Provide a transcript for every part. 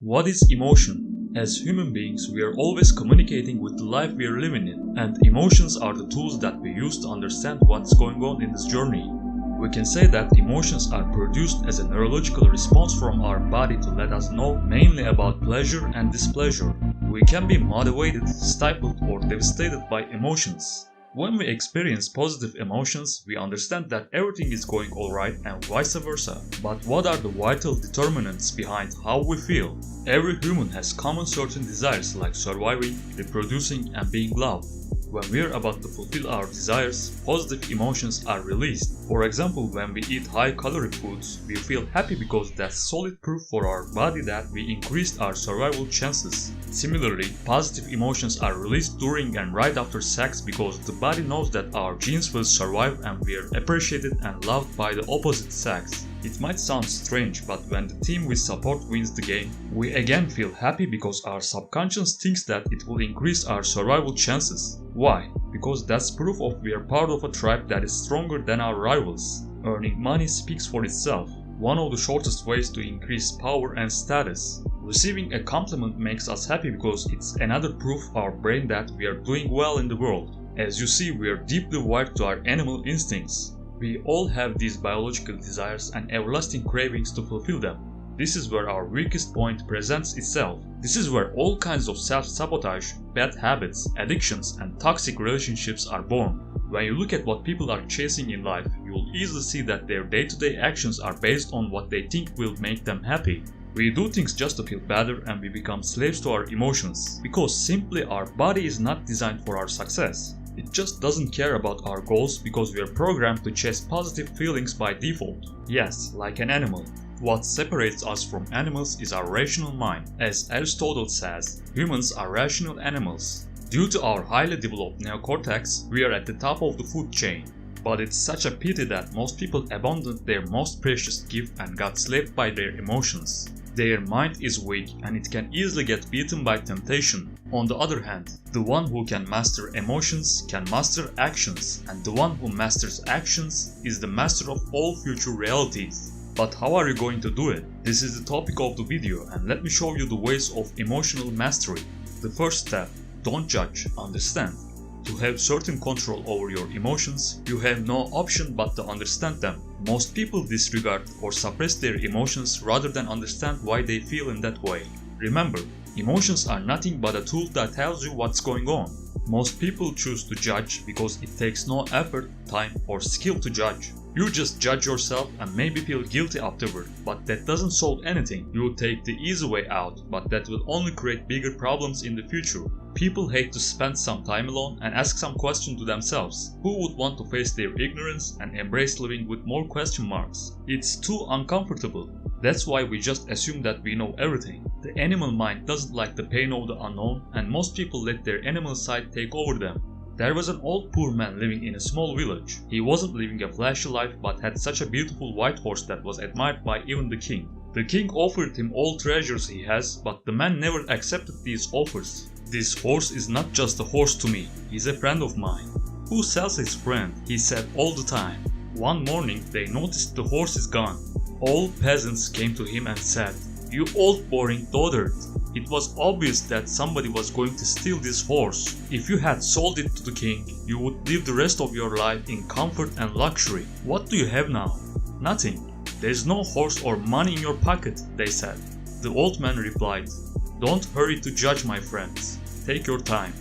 What is emotion? As human beings, we are always communicating with the life we are living in, and emotions are the tools that we use to understand what's going on in this journey. We can say that emotions are produced as a neurological response from our body to let us know mainly about pleasure and displeasure. We can be motivated, stifled, or devastated by emotions. When we experience positive emotions, we understand that everything is going alright and vice versa. But what are the vital determinants behind how we feel? Every human has common certain desires like surviving, reproducing, and being loved. When we are about to fulfill our desires, positive emotions are released. For example, when we eat high-calorie foods, we feel happy because that's solid proof for our body that we increased our survival chances. Similarly, positive emotions are released during and right after sex because the body knows that our genes will survive and we are appreciated and loved by the opposite sex. It might sound strange, but when the team we support wins the game, we again feel happy because our subconscious thinks that it will increase our survival chances. Why? Because that's proof of we are part of a tribe that is stronger than our rivals. Earning money speaks for itself. One of the shortest ways to increase power and status. Receiving a compliment makes us happy because it's another proof of our brain that we are doing well in the world. As you see, we are deeply wired to our animal instincts. We all have these biological desires and everlasting cravings to fulfill them. This is where our weakest point presents itself. This is where all kinds of self-sabotage, bad habits, addictions, and toxic relationships are born. When you look at what people are chasing in life, you will easily see that their day-to-day actions are based on what they think will make them happy. We do things just to feel better and we become slaves to our emotions, because simply our body is not designed for our success. It just doesn't care about our goals because we are programmed to chase positive feelings by default. Yes, like an animal. What separates us from animals is our rational mind. As Aristotle says, humans are rational animals. Due to our highly developed neocortex, we are at the top of the food chain. But it's such a pity that most people abandoned their most precious gift and got slaved by their emotions. Their mind is weak and it can easily get beaten by temptation. On the other hand, the one who can master emotions can master actions, and the one who masters actions is the master of all future realities. But how are you going to do it? This is the topic of the video, and let me show you the ways of emotional mastery. The first step, don't judge, understand. To have certain control over your emotions, you have no option but to understand them. Most people disregard or suppress their emotions rather than understand why they feel in that way. Remember, emotions are nothing but a tool that tells you what's going on. Most people choose to judge because it takes no effort, time, or skill to judge. You just judge yourself and maybe feel guilty afterward, but that doesn't solve anything. You take the easy way out, but that will only create bigger problems in the future. People hate to spend some time alone and ask some questions to themselves. Who would want to face their ignorance and embrace living with more question marks? It's too uncomfortable. That's why we just assume that we know everything. The animal mind doesn't like the pain of the unknown, and most people let their animal side take over them. There was an old poor man living in a small village. He wasn't living a flashy life but had such a beautiful white horse that was admired by even the king. The king offered him all treasures he has, but the man never accepted these offers. "This horse is not just a horse to me, he's a friend of mine." "Who sells his friend?" he said all the time. One morning they noticed the horse is gone. All peasants came to him and said, "You old boring dotard. It was obvious that somebody was going to steal this horse. If you had sold it to the king, you would live the rest of your life in comfort and luxury. What do you have now?" "Nothing. There's no horse or money in your pocket," they said. The old man replied, "Don't hurry to judge, my friends. Take your time.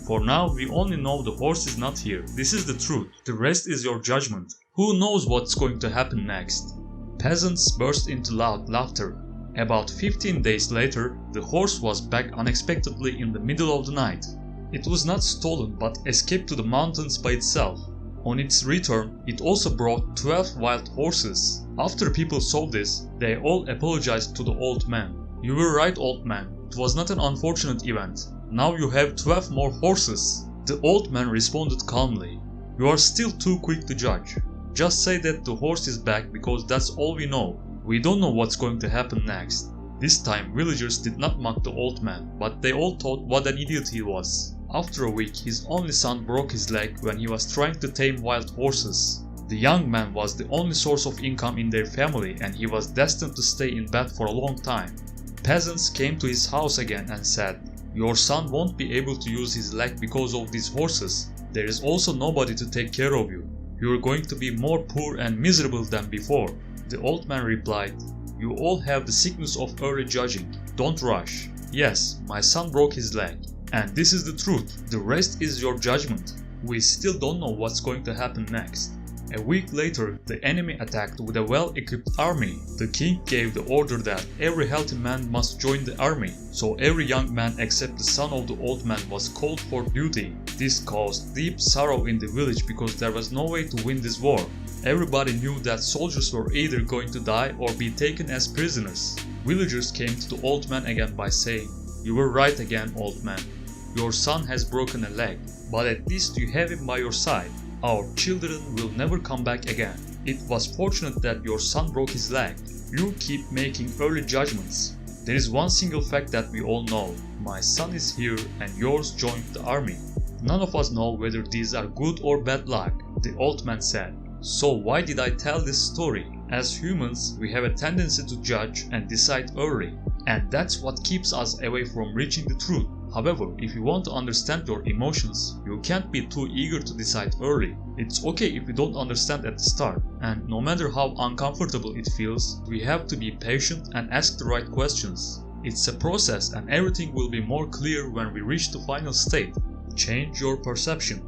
For now we only know the horse is not here. This is the truth. The rest is your judgment. Who knows what's going to happen next?" Peasants burst into loud laughter. About 15 days later, the horse was back unexpectedly in the middle of the night. It was not stolen but escaped to the mountains by itself. On its return, it also brought 12 wild horses. After people saw this, they all apologized to the old man. "You were right, old man. It was not an unfortunate event. Now you have 12 more horses." The old man responded calmly, "You are still too quick to judge. Just say that the horse is back because that's all we know. We don't know what's going to happen next." This time villagers did not mock the old man, but they all thought what an idiot he was. After a week, his only son broke his leg when he was trying to tame wild horses. The young man was the only source of income in their family and he was destined to stay in bed for a long time. Peasants came to his house again and said, "Your son won't be able to use his leg because of these horses. There is also nobody to take care of you. You are going to be more poor and miserable than before." The old man replied, "You all have the sickness of early judging. Don't rush. Yes, my son broke his leg. And this is the truth. The rest is your judgment. We still don't know what's going to happen next." A week later, the enemy attacked with a well-equipped army. The king gave the order that every healthy man must join the army, so every young man except the son of the old man was called for duty. This caused deep sorrow in the village because there was no way to win this war. Everybody knew that soldiers were either going to die or be taken as prisoners. Villagers came to the old man again by saying, "You were right again, old man. Your son has broken a leg, but at least you have him by your side. Our children will never come back again. It was fortunate that your son broke his leg. You keep making early judgments. There is one single fact that we all know. My son is here and yours joined the army. None of us know whether these are good or bad luck," the old man said. "So why did I tell this story? As humans, we have a tendency to judge and decide early, and that's what keeps us away from reaching the truth. However, if you want to understand your emotions, you can't be too eager to decide early. It's okay if you don't understand at the start, and no matter how uncomfortable it feels, we have to be patient and ask the right questions. It's a process and everything will be more clear when we reach the final state. Change your perception.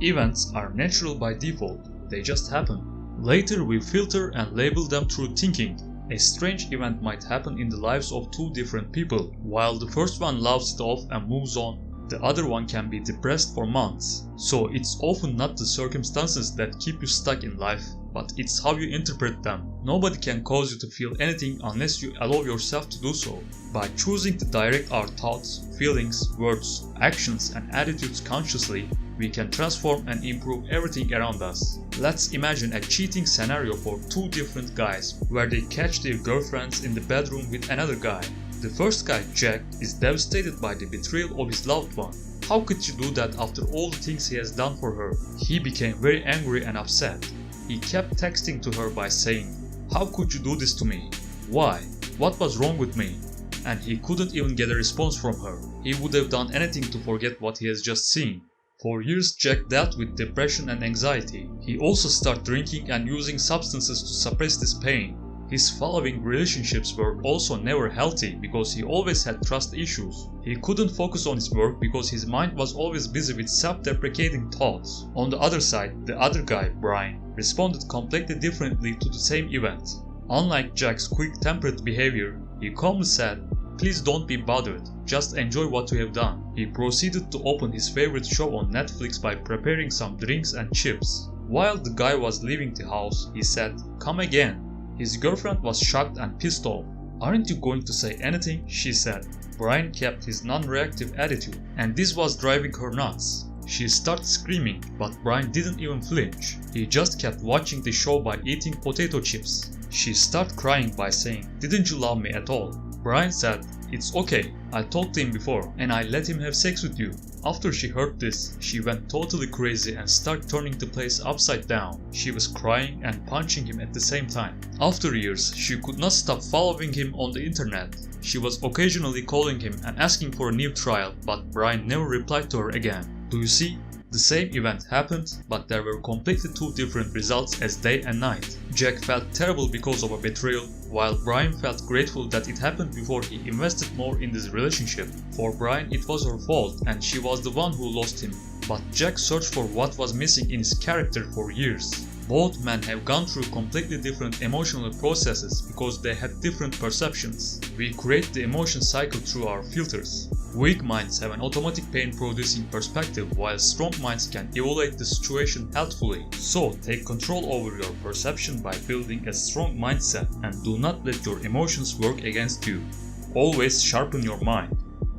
Events are natural by default, they just happen. Later we filter and label them through thinking. A strange event might happen in the lives of two different people. While the first one laughs it off and moves on, the other one can be depressed for months. So it's often not the circumstances that keep you stuck in life, but it's how you interpret them. Nobody can cause you to feel anything unless you allow yourself to do so. By choosing to direct our thoughts, feelings, words, actions and attitudes consciously, we can transform and improve everything around us. Let's imagine a cheating scenario for two different guys, where they catch their girlfriends in the bedroom with another guy. The first guy, Jack, is devastated by the betrayal of his loved one. How could you do that after all the things he has done for her? He became very angry and upset. He kept texting to her by saying, "How could you do this to me? Why? What was wrong with me?" And he couldn't even get a response from her. He would have done anything to forget what he has just seen. For years, Jack dealt with depression and anxiety. He also started drinking and using substances to suppress this pain. His following relationships were also never healthy because he always had trust issues. He couldn't focus on his work because his mind was always busy with self-deprecating thoughts. On the other side, the other guy, Brian, responded completely differently to the same event. Unlike Jack's quick-tempered behavior, he calmly said, "Please don't be bothered, just enjoy what you have done." He proceeded to open his favorite show on Netflix by preparing some drinks and chips. While the guy was leaving the house, he said, "Come again." His girlfriend was shocked and pissed off. "Aren't you going to say anything?" she said. Brian kept his non-reactive attitude, and this was driving her nuts. She started screaming, but Brian didn't even flinch. He just kept watching the show by eating potato chips. She started crying by saying, "Didn't you love me at all?" Brian said, "It's okay, I talked to him before and I let him have sex with you." After she heard this, she went totally crazy and started turning the place upside down. She was crying and punching him at the same time. After years, she could not stop following him on the internet. She was occasionally calling him and asking for a new trial, but Brian never replied to her again. Do you see? The same event happened, but there were completely two different results as day and night. Jack felt terrible because of a betrayal, while Brian felt grateful that it happened before he invested more in this relationship. For Brian, it was her fault and she was the one who lost him. But Jack searched for what was missing in his character for years. Both men have gone through completely different emotional processes because they had different perceptions. We create the emotion cycle through our filters. Weak minds have an automatic pain-producing perspective, while strong minds can evaluate the situation healthfully. So, take control over your perception by building a strong mindset and do not let your emotions work against you. Always sharpen your mind.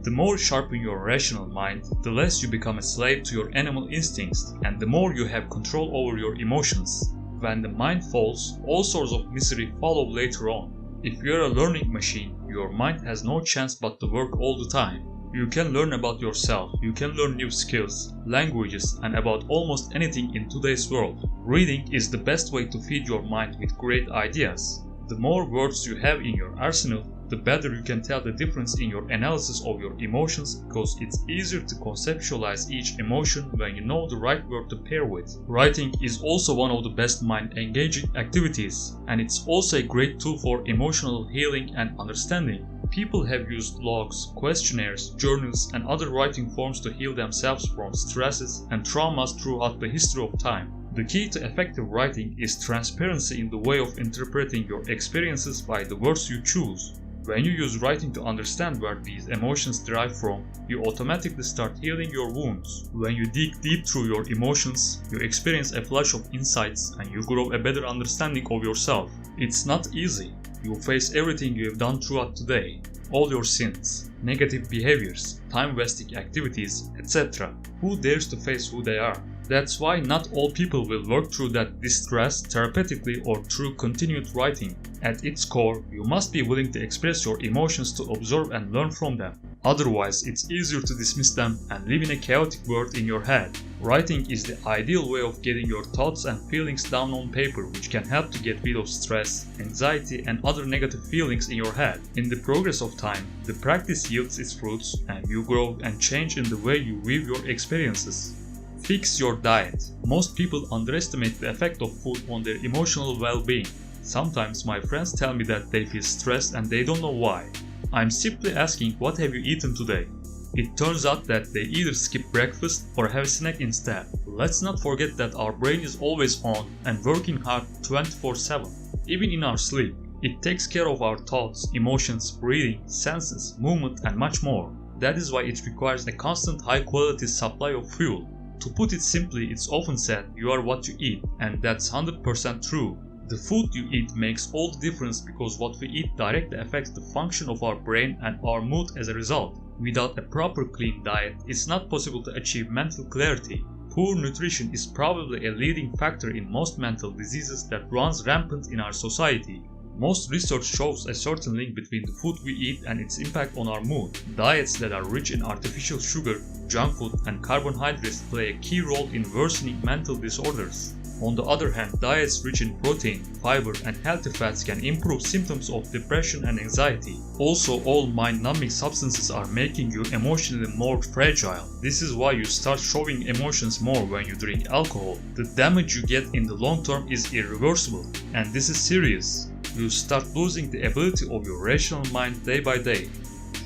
The more you sharpen your rational mind, the less you become a slave to your animal instincts, and the more you have control over your emotions. When the mind falls, all sorts of misery follow later on. If you are a learning machine, your mind has no chance but to work all the time. You can learn about yourself, you can learn new skills, languages, and about almost anything in today's world. Reading is the best way to feed your mind with great ideas. The more words you have in your arsenal, the better you can tell the difference in your analysis of your emotions, because it's easier to conceptualize each emotion when you know the right word to pair with. Writing is also one of the best mind-engaging activities, and it's also a great tool for emotional healing and understanding. People have used logs, questionnaires, journals, and other writing forms to heal themselves from stresses and traumas throughout the history of time. The key to effective writing is transparency in the way of interpreting your experiences by the words you choose. When you use writing to understand where these emotions derive from, you automatically start healing your wounds. When you dig deep through your emotions, you experience a flash of insights and you grow a better understanding of yourself. It's not easy. You face everything you have done throughout the day, all your sins, negative behaviors, time-wasting activities, etc. Who dares to face who they are? That's why not all people will work through that distress therapeutically or through continued writing. At its core, you must be willing to express your emotions to observe and learn from them. Otherwise, it's easier to dismiss them and live in a chaotic world in your head. Writing is the ideal way of getting your thoughts and feelings down on paper, which can help to get rid of stress, anxiety, and other negative feelings in your head. In the progress of time, the practice yields its fruits, and you grow and change in the way you view your experiences. Fix your diet. Most people underestimate the effect of food on their emotional well-being. Sometimes my friends tell me that they feel stressed and they don't know why. I'm simply asking, what have you eaten today? It turns out that they either skip breakfast or have a snack instead. Let's not forget that our brain is always on and working hard 24/7. Even in our sleep, it takes care of our thoughts, emotions, breathing, senses, movement, and much more. That is why it requires a constant high-quality supply of fuel. To put it simply, it's often said, you are what you eat, and that's 100% true. The food you eat makes all the difference because what we eat directly affects the function of our brain and our mood as a result. Without a proper clean diet, it's not possible to achieve mental clarity. Poor nutrition is probably a leading factor in most mental diseases that runs rampant in our society. Most research shows a certain link between the food we eat and its impact on our mood. Diets that are rich in artificial sugar, junk food, and carbohydrates play a key role in worsening mental disorders. On the other hand, diets rich in protein, fiber, and healthy fats can improve symptoms of depression and anxiety. Also, all mind-numbing substances are making you emotionally more fragile. This is why you start showing emotions more when you drink alcohol. The damage you get in the long term is irreversible, and this is serious. You start losing the ability of your rational mind day by day.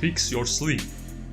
Fix your sleep.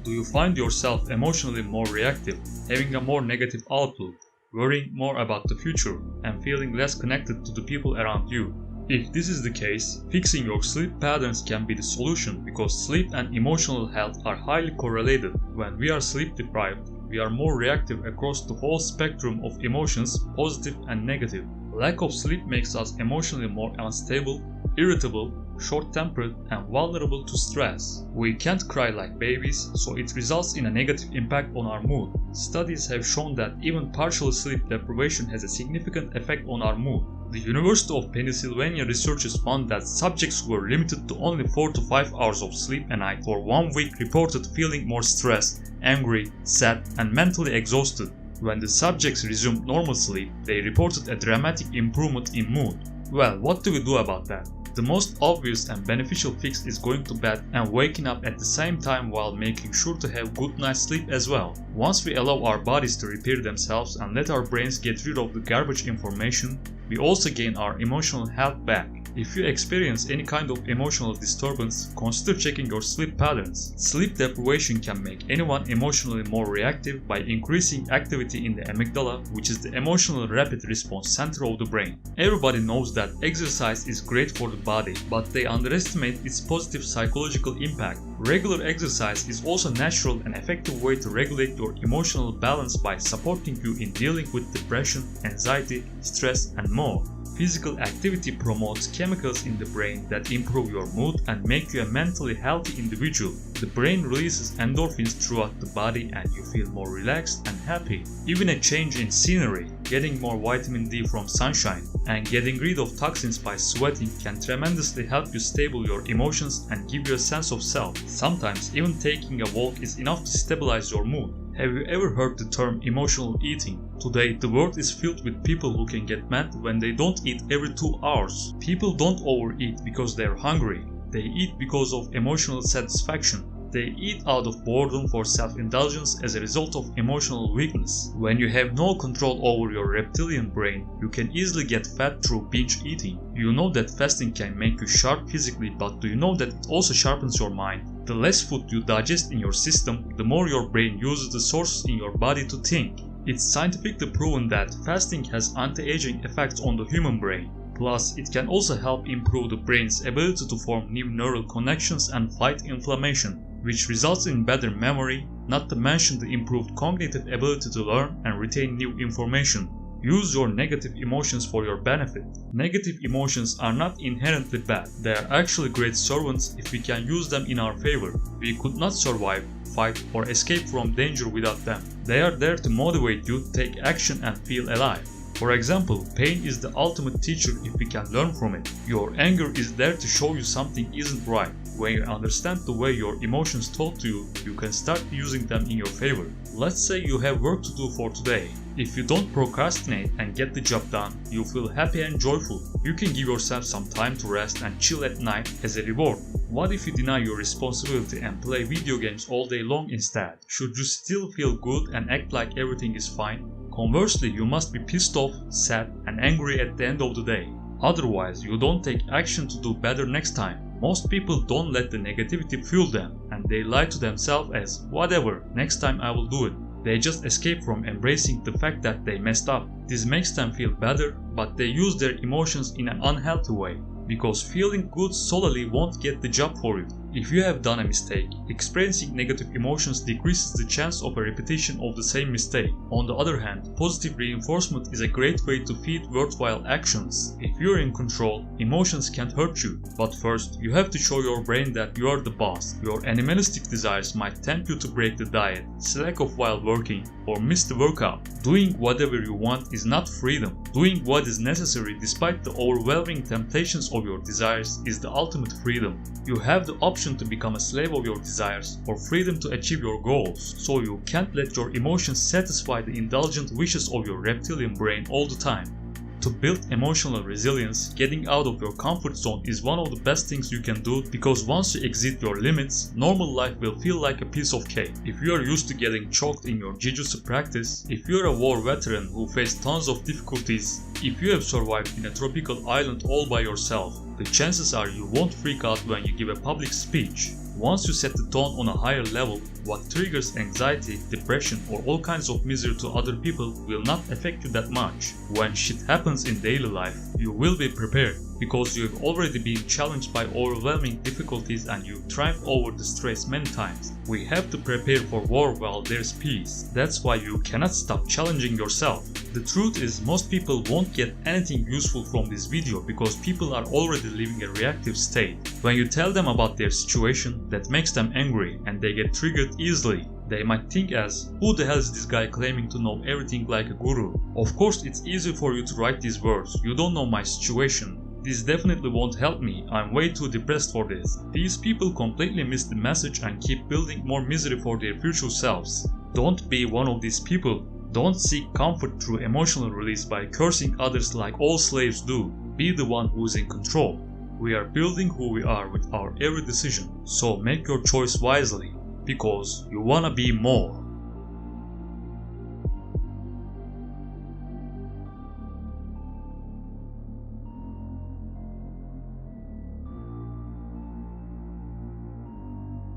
Do you find yourself emotionally more reactive, having a more negative outlook, worrying more about the future, and feeling less connected to the people around you? If this is the case, fixing your sleep patterns can be the solution, because sleep and emotional health are highly correlated. When we are sleep deprived, we are more reactive across the whole spectrum of emotions, positive and negative. Lack of sleep makes us emotionally more unstable, irritable, short-tempered, and vulnerable to stress. We can't cry like babies, so it results in a negative impact on our mood. Studies have shown that even partial sleep deprivation has a significant effect on our mood. The University of Pennsylvania researchers found that subjects who were limited to only 4 to 5 hours of sleep a night for 1 week reported feeling more stressed, angry, sad, and mentally exhausted. When the subjects resumed normal sleep, they reported a dramatic improvement in mood. Well, what do we do about that? The most obvious and beneficial fix is going to bed and waking up at the same time while making sure to have good night's sleep as well. Once we allow our bodies to repair themselves and let our brains get rid of the garbage information, we also gain our emotional health back. If you experience any kind of emotional disturbance, consider checking your sleep patterns. Sleep deprivation can make anyone emotionally more reactive by increasing activity in the amygdala, which is the emotional rapid response center of the brain. Everybody knows that exercise is great for the body, but they underestimate its positive psychological impact. Regular exercise is also a natural and effective way to regulate your emotional balance by supporting you in dealing with depression, anxiety, stress, and more. Physical activity promotes chemicals in the brain that improve your mood and make you a mentally healthy individual. The brain releases endorphins throughout the body and you feel more relaxed and happy. Even a change in scenery, getting more vitamin D from sunshine, and getting rid of toxins by sweating can tremendously help you stable your emotions and give you a sense of self. Sometimes even taking a walk is enough to stabilize your mood. Have you ever heard the term emotional eating? Today, the world is filled with people who can get mad when they don't eat every 2 hours. People don't overeat because they're hungry. They eat because of emotional satisfaction. They eat out of boredom for self-indulgence as a result of emotional weakness. When you have no control over your reptilian brain, you can easily get fat through binge eating. You know that fasting can make you sharp physically, but do you know that it also sharpens your mind? The less food you digest in your system, the more your brain uses the sources in your body to think. It's scientifically proven that fasting has anti-aging effects on the human brain. Plus, it can also help improve the brain's ability to form new neural connections and fight inflammation, which results in better memory, not to mention the improved cognitive ability to learn and retain new information. Use your negative emotions for your benefit. Negative emotions are not inherently bad. They are actually great servants if we can use them in our favor. We could not survive, fight, or escape from danger without them. They are there to motivate you to take action and feel alive. For example, pain is the ultimate teacher if we can learn from it. Your anger is there to show you something isn't right. When you understand the way your emotions talk to you, you can start using them in your favor. Let's say you have work to do for today. If you don't procrastinate and get the job done, you feel happy and joyful. You can give yourself some time to rest and chill at night as a reward. What if you deny your responsibility and play video games all day long instead? Should you still feel good and act like everything is fine? Conversely, you must be pissed off, sad, and angry at the end of the day. Otherwise, you don't take action to do better next time. Most people don't let the negativity fuel them, and they lie to themselves as, whatever, next time I will do it. They just escape from embracing the fact that they messed up. This makes them feel better, but they use their emotions in an unhealthy way. Because feeling good solely won't get the job for you. If you have done a mistake, experiencing negative emotions decreases the chance of a repetition of the same mistake. On the other hand, positive reinforcement is a great way to feed worthwhile actions. If you're in control, emotions can't hurt you. But first, you have to show your brain that you are the boss. Your animalistic desires might tempt you to break the diet, slack off while working, or miss the workout. Doing whatever you want is not freedom. Doing what is necessary despite the overwhelming temptations of your desires is the ultimate freedom. You have the option to become a slave of your desires or freedom to achieve your goals, so you can't let your emotions satisfy the indulgent wishes of your reptilian brain all the time. To build emotional resilience, getting out of your comfort zone is one of the best things you can do, because once you exceed your limits, normal life will feel like a piece of cake. If you are used to getting choked in your jiu-jitsu practice, if you are a war veteran who faced tons of difficulties, if you have survived in a tropical island all by yourself, the chances are you won't freak out when you give a public speech. Once you set the tone on a higher level, what triggers anxiety, depression, or all kinds of misery to other people will not affect you that much. When shit happens in daily life, you will be prepared, because you have already been challenged by overwhelming difficulties and you've triumphed over the stress many times. We have to prepare for war while there's peace. That's why you cannot stop challenging yourself. The truth is, most people won't get anything useful from this video because people are already living a reactive state. When you tell them about their situation, that makes them angry and they get triggered easily. They might think as, who the hell is this guy claiming to know everything like a guru? Of course, it's easy for you to write these words. You don't know my situation. This definitely won't help me, I'm way too depressed for this. These people completely miss the message and keep building more misery for their future selves. Don't be one of these people. Don't seek comfort through emotional release by cursing others like all slaves do. Be the one who is in control. We are building who we are with our every decision, so make your choice wisely, because you wanna be more.